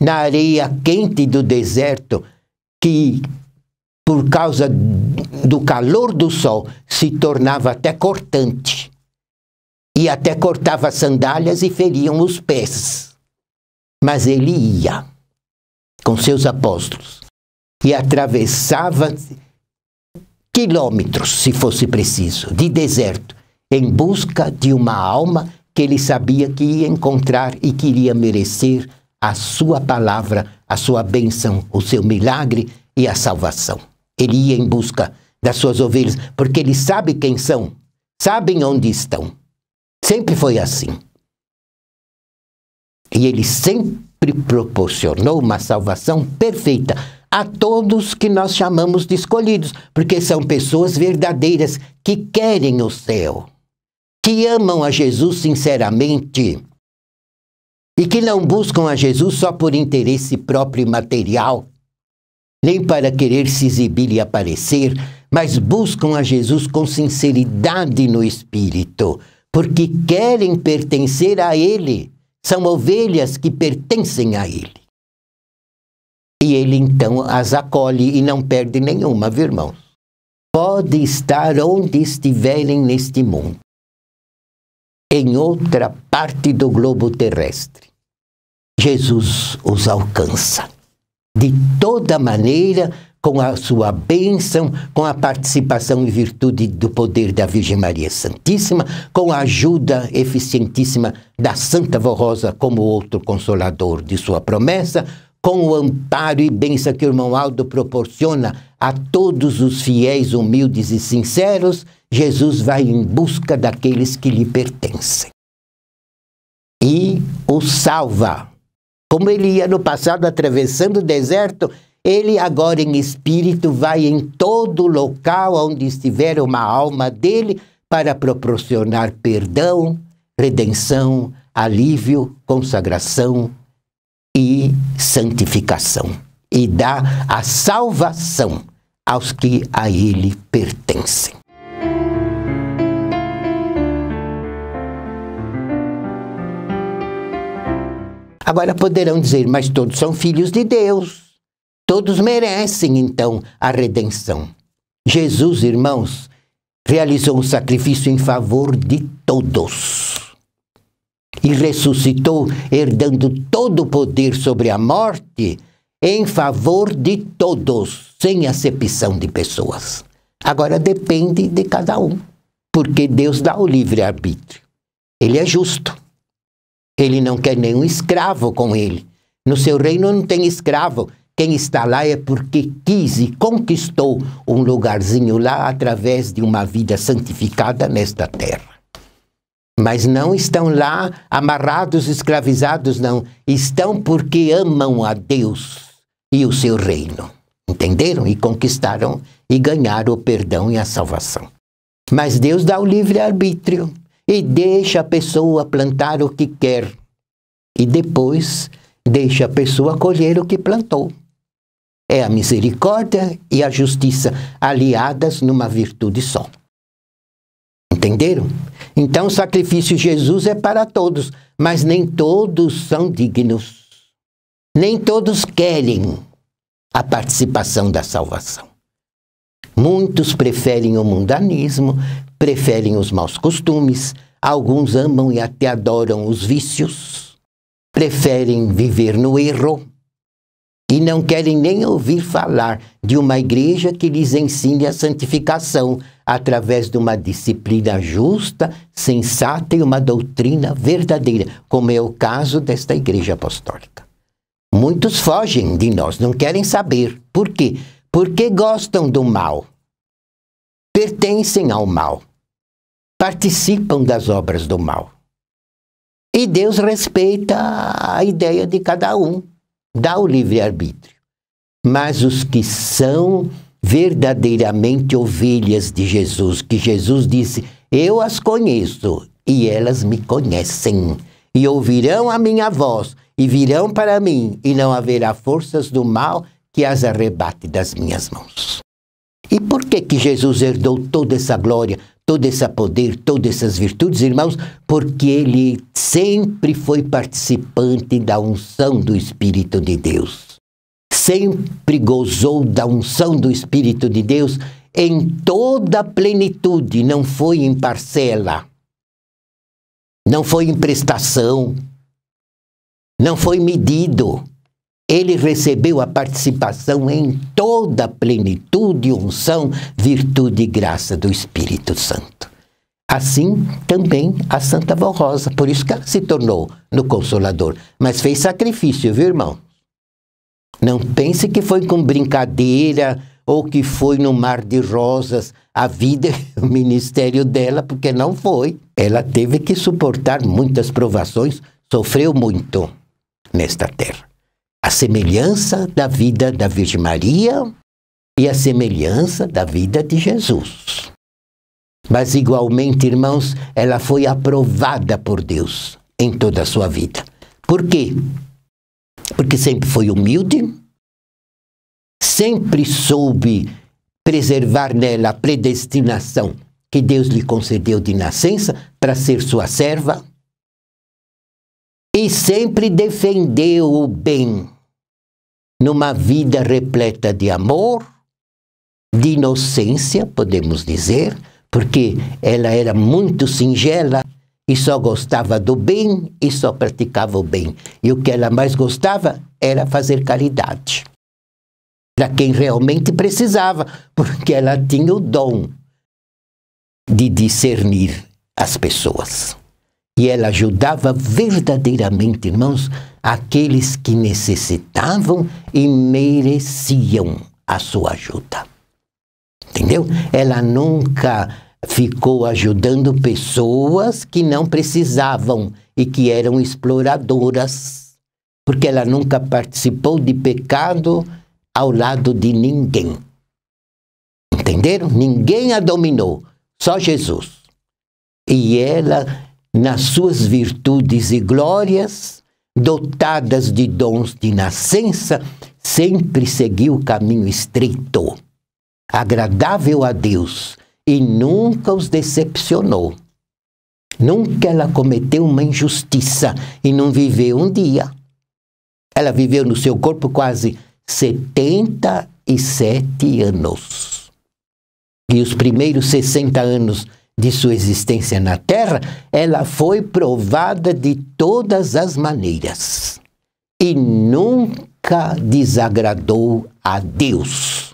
na areia quente do deserto, que por causa do calor do sol se tornava até cortante. E até cortava as sandálias e feriam os pés. Mas ele ia com seus apóstolos e atravessava quilômetros, se fosse preciso, de deserto, em busca de uma alma que ele sabia que ia encontrar e que iria merecer a sua palavra, a sua bênção, o seu milagre e a salvação. Ele ia em busca das suas ovelhas, porque ele sabe quem são, sabem onde estão. Sempre foi assim. E ele sempre proporcionou uma salvação perfeita a todos que nós chamamos de escolhidos, porque são pessoas verdadeiras que querem o céu, que amam a Jesus sinceramente e que não buscam a Jesus só por interesse próprio e material, nem para querer se exibir e aparecer, mas buscam a Jesus com sinceridade no espírito, porque querem pertencer a Ele. São ovelhas que pertencem a Ele. E Ele então as acolhe e não perde nenhuma, viu, irmãos? Pode estar onde estiverem neste mundo, em outra parte do globo terrestre. Jesus os alcança de toda maneira, com a sua bênção, com a participação e virtude do poder da Virgem Maria Santíssima, com a ajuda eficientíssima da Santa Vó Rosa como outro consolador de sua promessa, com o amparo e bênção que o irmão Aldo proporciona a todos os fiéis, humildes e sinceros, Jesus vai em busca daqueles que lhe pertencem. E os salva. Como ele ia no passado atravessando o deserto, ele agora em espírito vai em todo local onde estiver uma alma dele para proporcionar perdão, redenção, alívio, consagração e santificação. E dá a salvação aos que a ele pertencem. Agora poderão dizer, mas todos são filhos de Deus. Todos merecem, então, a redenção. Jesus, irmãos, realizou um sacrifício em favor de todos. E ressuscitou, herdando todo o poder sobre a morte, em favor de todos, sem acepção de pessoas. Agora depende de cada um, porque Deus dá o livre-arbítrio. Ele é justo. Ele não quer nenhum escravo com ele. No seu reino não tem escravo. Quem está lá é porque quis e conquistou um lugarzinho lá através de uma vida santificada nesta terra. Mas não estão lá amarrados, escravizados, não. Estão porque amam a Deus e o seu reino. Entenderam? E conquistaram e ganharam o perdão e a salvação. Mas Deus dá o livre-arbítrio e deixa a pessoa plantar o que quer. E depois deixa a pessoa colher o que plantou. É a misericórdia e a justiça aliadas numa virtude só. Entenderam? Então o sacrifício de Jesus é para todos, mas nem todos são dignos. Nem todos querem a participação da salvação. Muitos preferem o mundanismo, preferem os maus costumes, alguns amam e até adoram os vícios, preferem viver no erro e não querem nem ouvir falar de uma igreja que lhes ensine a santificação através de uma disciplina justa, sensata e uma doutrina verdadeira, como é o caso desta igreja apostólica. Muitos fogem de nós, não querem saber. Por quê? Porque gostam do mal, pertencem ao mal, participam das obras do mal. E Deus respeita a ideia de cada um, dá o livre-arbítrio. Mas os que são verdadeiramente ovelhas de Jesus, que Jesus disse, eu as conheço e elas me conhecem, e ouvirão a minha voz, e virão para mim, e não haverá forças do mal que as arrebate das minhas mãos. E por que Jesus herdou toda essa glória, todo esse poder, todas essas virtudes, irmãos, porque ele sempre foi participante da unção do Espírito de Deus. Sempre gozou da unção do Espírito de Deus em toda a plenitude, não foi em parcela, não foi em prestação, não foi medido. Ele recebeu a participação em toda a plenitude, unção, virtude e graça do Espírito Santo. Assim também a Santa Vó Rosa, por isso que ela se tornou no Consolador, mas fez sacrifício, viu, irmão? Não pense que foi com brincadeira ou que foi no mar de rosas a vida e o ministério dela, porque não foi. Ela teve que suportar muitas provações, sofreu muito nesta terra. A semelhança da vida da Virgem Maria e a semelhança da vida de Jesus. Mas igualmente, irmãos, ela foi aprovada por Deus em toda a sua vida. Por quê? Porque sempre foi humilde, sempre soube preservar nela a predestinação que Deus lhe concedeu de nascença para ser sua serva, e sempre defendeu o bem numa vida repleta de amor, de inocência, podemos dizer, porque ela era muito singela e só gostava do bem e só praticava o bem. E o que ela mais gostava era fazer caridade para quem realmente precisava, porque ela tinha o dom de discernir as pessoas. E ela ajudava verdadeiramente, irmãos, aqueles que necessitavam e mereciam a sua ajuda. Entendeu? Ela nunca ficou ajudando pessoas que não precisavam e que eram exploradoras, porque ela nunca participou de pecado ao lado de ninguém. Entenderam? Ninguém a dominou, só Jesus. E ela, nas suas virtudes e glórias, dotadas de dons de nascença, sempre seguiu o caminho estreito, agradável a Deus, e nunca os decepcionou. Nunca ela cometeu uma injustiça e não viveu um dia. Ela viveu no seu corpo quase 77 anos. E os primeiros 60 anos de sua existência na Terra, ela foi provada de todas as maneiras e nunca desagradou a Deus.